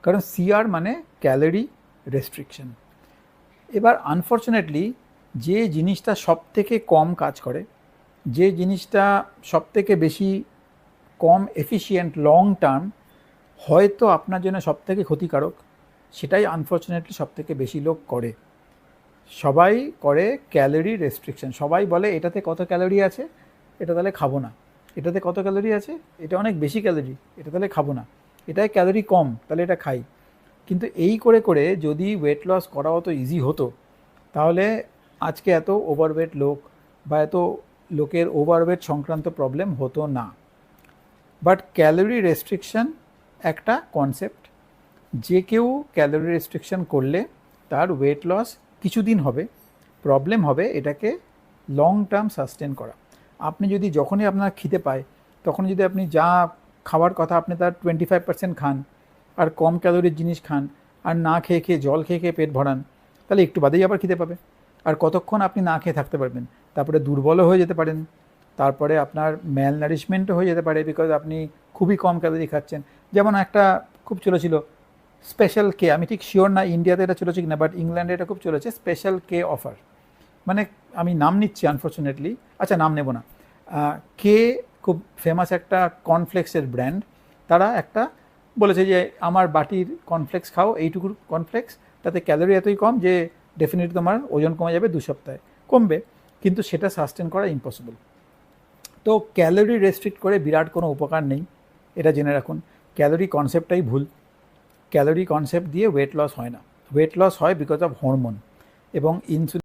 কারণ সিআর মানে calorie restriction. এবার আনফর্চুনেটলি যে জিনিসটা সব থেকে কম কাজ করে, যে জিনিসটা সব থেকে বেশি কম এফিশিয়েন্ট লং টার্ম, হয়তো আপনার জন্য সব থেকে ক্ষতিকারক, সেটাই আনফর্চুনেটলি সব থেকে বেশি লোক করে। সবাই করে ক্যালোরি রেস্ট্রিকশন। সবাই বলে এটাতে কত ক্যালোরি আছে, এটা তাহলে খাবো না। এটাতে কত ক্যালোরি আছে, এটা অনেক বেশি ক্যালোরি, এটা তাহলে খাবো না। এটায় ক্যালোরি কম, তাহলে এটা খাই। কিন্তু এই করে করে যদি ওয়েট লস করা অত ইজি হতো, তাহলে আজকে এত ওভারওয়েট লোক বা এত লোকের ওভারওয়েট সংক্রান্ত প্রবলেম হতো না। বাট ক্যালোরি রেস্ট্রিকশন একটা কনসেপ্ট, যে কেউ ক্যালোরি রেস্ট্রিকশন করলে তার ওয়েট লস কিছুদিন হবে, প্রবলেম হবে এটাকে লং টার্ম সাস্টেন করা। আপনি যদি যখনই আপনার খিদে পায় তখন যদি আপনি যা খাওয়ার কথা আপনি তার 25% খান, আর কম ক্যালোরির জিনিস খান, আর না খেয়ে খেয়ে জল খেয়ে খেয়ে পেট ভরান, তাহলে একটু বাদেই আবার খিদে পাবে। আর কতক্ষণ আপনি না খেয়ে থাকতে পারবেন? তারপরে দুর্বলও হয়ে যেতে পারেন, তারপরে আপনার ম্যাল নারিশমেন্টও হয়ে যেতে পারে, বিকজ আপনি খুবই কম ক্যালোরি খাচ্ছেন। যেমন একটা খুব চলেছিল স্পেশাল কে, আমি ঠিক শিওর না ইন্ডিয়াতে এটা চলেছে কিনা, বাট ইংল্যান্ডে এটা খুব চলেছে, স্পেশাল কে অফার। মানে আমি নাম নিচ্ছি আনফর্চুনেটলি, আচ্ছা নাম নেব না। কে খুব ফেমাস একটা কর্নফ্লেক্সের ব্র্যান্ড। তারা একটা বলেছে যে আমার বাটির কর্নফ্লেক্স খাও, এইটুকু কর্নফ্লেক্স, তাতে ক্যালোরি এতই কম যে ডেফিনেটলি তোমার ওজন কমে যাবে, 2 সপ্তাহে কমবে। কিন্তু সেটা সাস্টেন করা ইম্পসিবল। তো ক্যালোরি রেস্ট্রিক্ট করে বিরাট কোনো উপকার নেই, এটা জেনে রাখুন। ক্যালোরি কনসেপ্টটাই ভুল। ক্যালোরি কনসেপ্ট দিয়ে ওয়েট লস হয় না। ওয়েট লস হয় বিকজ অফ হরমোন এবং ইনসুলিন।